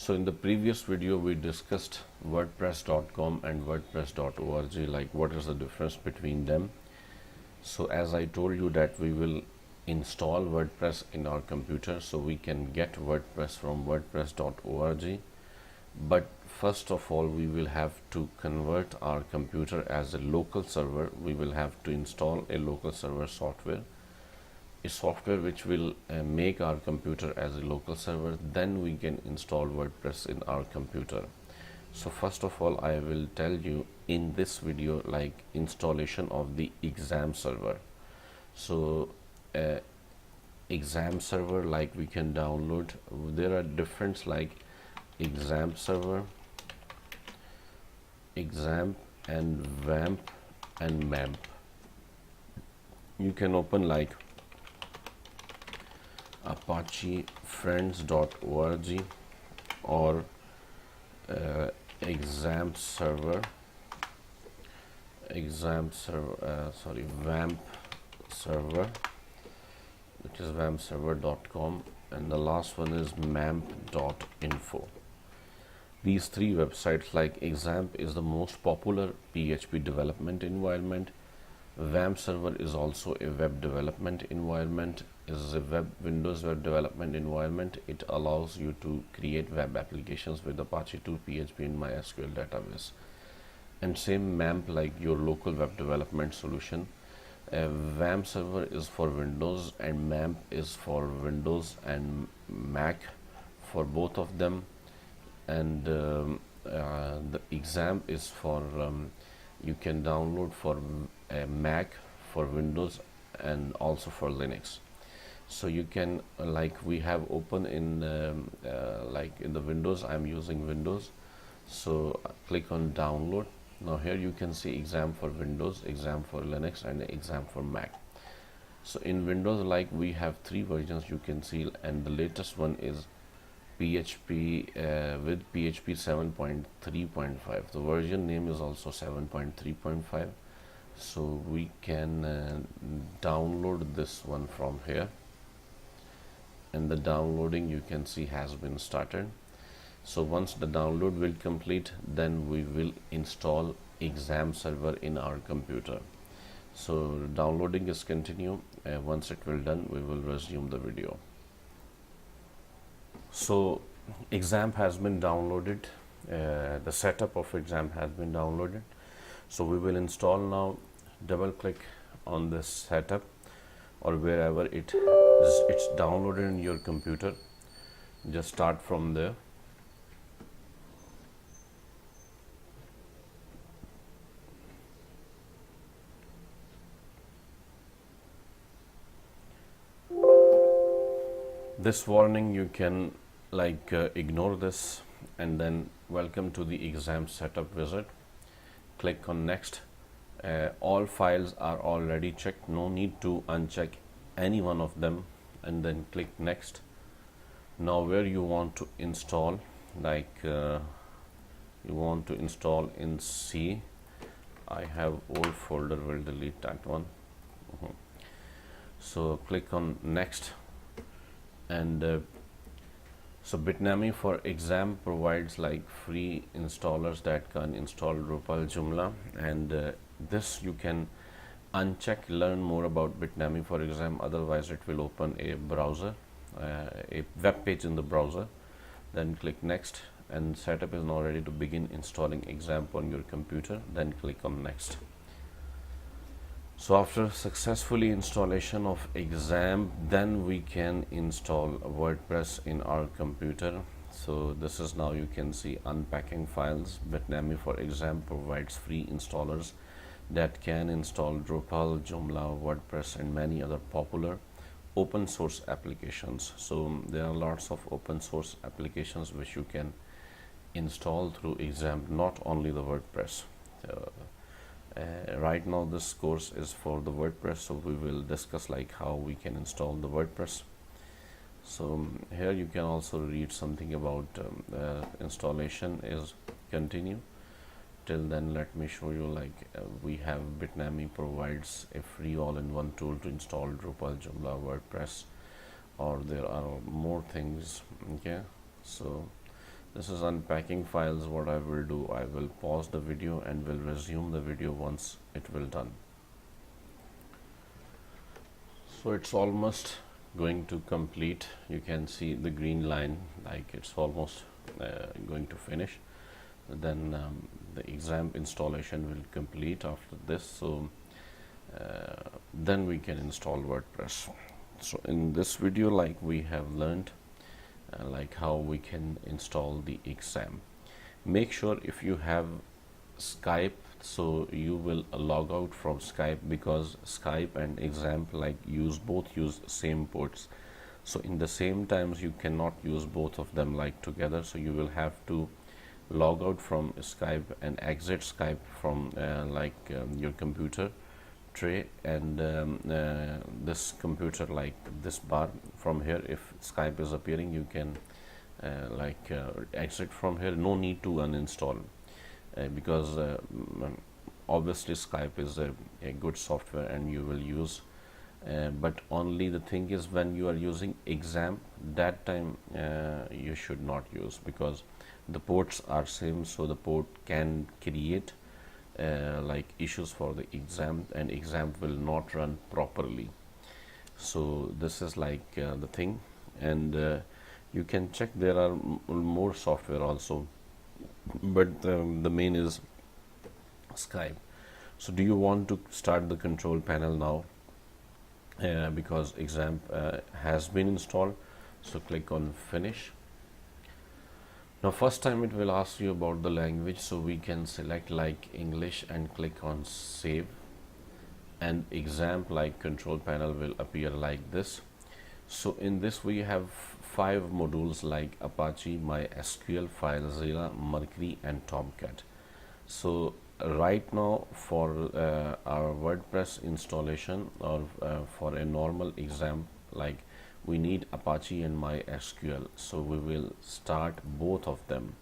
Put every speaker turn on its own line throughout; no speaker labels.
So in the previous video we discussed wordpress.com and wordpress.org, like what is the difference between them. So as I told you that we will install WordPress in our computer, so we can get WordPress from wordpress.org, but first of all we will have to convert our computer as a local server. We will have to install a local server software, a software which will make our computer as a local server. Then we can install WordPress in our computer. So first of all I will tell you in this video like installation of the Xampp server. So Xampp server, like we can download, there are different like Xampp server, Xampp and Xampp and Xampp. You can open like Apache friends.org or Xampp server, Xampp server, which is xampserver.com, and the last one is xampp.info. These three websites, like Xampp is the most popular PHP development environment. Xampp server is also a web development environment, is a Windows web development environment. It allows you to create web applications with Apache 2, PHP and MySQL database. And same Xampp, like your local web development solution. Xampp server is for Windows and Xampp is for Windows and Mac, for both of them. And the Xampp is for you can download for Mac, for Windows and also for Linux. So you can like we have open in like in the Windows, I'm using Windows, so click on download. Now here you can see Xampp for Windows, Xampp for Linux and Xampp for Mac. So in Windows, like we have three versions you can see, and the latest one is PHP with PHP 7.3.5. the version name is also 7.3.5. so we can download this one from here, and the downloading you can see has been started. So once the download will complete, then we will install Xampp server in our computer. So downloading is continue. Once it will done, we will resume the video. So Xampp has been downloaded. The setup of Xampp has been downloaded. So we will install now. Double click on this setup or wherever it's downloaded in your computer. Just start from there. This warning you can like ignore this, and then welcome to the Xampp setup wizard. Click on next. All files are already checked, no need to uncheck any one of them, and then click next. Now where you want to install, like you want to install in C. I have old folder, will delete that one. So click on next. And so Bitnami for Xampp provides like free installers that can install Drupal, Joomla, and this you can uncheck. Learn more about Bitnami for Xampp, otherwise it will open a browser, a web page in the browser. Then click next, and setup is now ready to begin installing Xampp on your computer. Then click on next. So after successfully installation of Xampp, then we can install WordPress in our computer. So this is now you can see unpacking files. Bitnami for Xampp provides free installers that can install Drupal, Joomla, WordPress and many other popular open source applications. So there are lots of open source applications which you can install through Xampp, not only the WordPress. Right now this course is for the WordPress, so we will discuss like how we can install the WordPress. So here you can also read something about installation is continue. Till then let me show you like we have Bitnami provides a free all-in-one tool to install Drupal, Joomla, WordPress, or there are more things. Okay, so This is unpacking files. What I will do, I will pause the video and will resume the video once it will done. So it's almost going to complete. You can see the green line, like it's almost going to finish. Then the Xampp installation will complete after this. So then we can install WordPress. So in this video, like we have learned like how we can install the Xampp. Make sure if you have Skype, so you will log out from Skype, because Skype and Xampp like both use same ports. So in the same times you cannot use both of them like together. So you will have to log out from Skype and exit Skype from your computer tray, and this computer, like this bar from here. If Skype is appearing, you can exit from here. No need to uninstall because obviously Skype is a good software and you will use, but only the thing is, when you are using Xampp, that time you should not use, because the ports are same. So the port can create issues for the Xampp, and Xampp will not run properly. So this is the thing. And you can check, there are more software also, but the main is Skype. So do you want to start the control panel now? Because Xampp has been installed. So click on finish. Now first time it will ask you about the language, so we can select like English and click on save, and Xampp control panel will appear like this. So in this we have 5 modules like Apache, MySQL, FileZilla, Mercury and Tomcat. So right now for our WordPress installation, or for a normal Xampp, we need Apache and MySQL. So we will start both of them,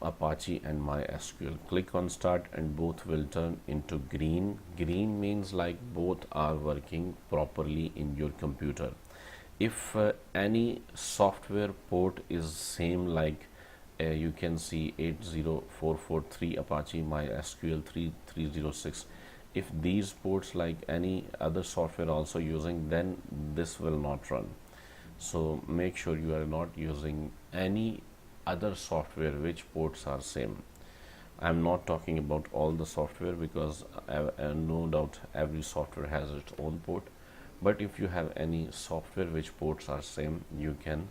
Apache and MySQL. Click on start and both will turn into green. Green means like both are working properly in your computer. If any software port is same, you can see 80443 Apache, MySQL 3306, if these ports like any other software also using, then this will not run. So make sure you are not using any other software which ports are same. I'm not talking about all the software, because no doubt every software has its own port, but if you have any software which ports are same, you can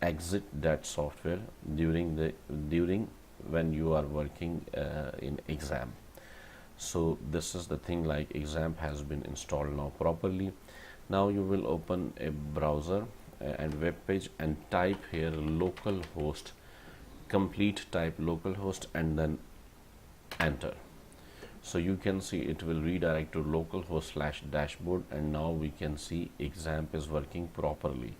exit that software during when you are working in Xampp. So this is the thing, like Xampp has been installed now properly. Now you will open a browser and web page and type here localhost, complete type localhost and then enter. So you can see it will redirect to localhost/dashboard, and now we can see Xampp is working properly.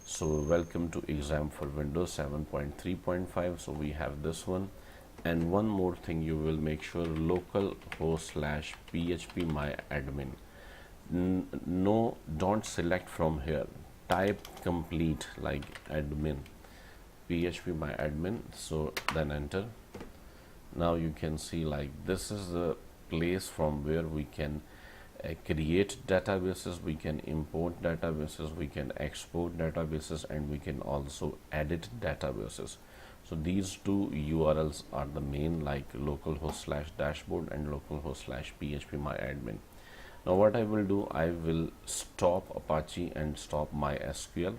So welcome to Xampp for Windows 7.3.5. So we have this one. And one more thing, you will make sure localhost/phpMyAdmin. No, don't select from here. Type complete like admin, phpMyAdmin. So then enter. Now you can see this is the place from where we can create databases, we can import databases, we can export databases, and we can also edit databases. So these two URLs are the main, like localhost/dashboard and localhost/phpMyAdmin. Now what I will do, I will stop Apache and stop MySQL,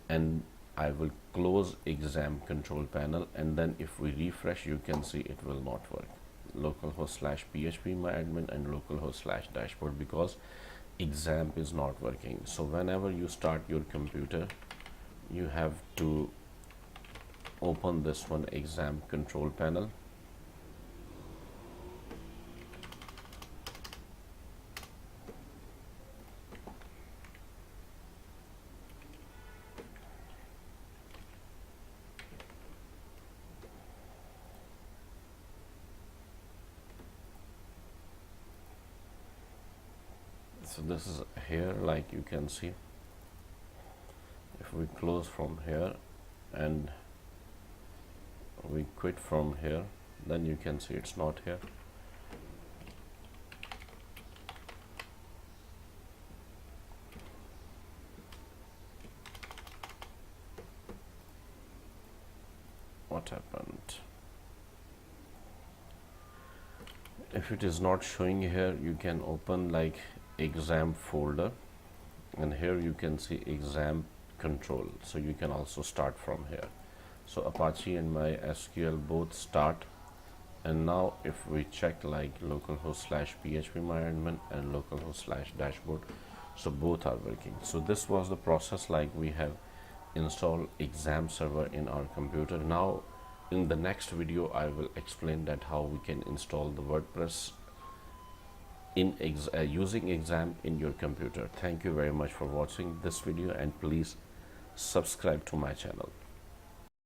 and I will close Xampp control panel, and then if we refresh, you can see it will not work. Localhost/phpMyAdmin and localhost/dashboard, because Xampp is not working. So whenever you start your computer, you have to open this one, Xampp control panel. So this is here, like you can see. If we close from here, and we quit from here, then you can see it's not here. What happened? If it is not showing here, you can open like Xampp folder, and here you can see Xampp control, so you can also start from here. So Apache and MySQL both start, and now if we check like localhost/phpMyAdmin and localhost/dashboard, so both are working. So this was the process, like we have installed Xampp server in our computer. Now in the next video I will explain that how we can install the WordPress in using Xampp in your computer. Thank you very much for watching this video, and please subscribe to my channel.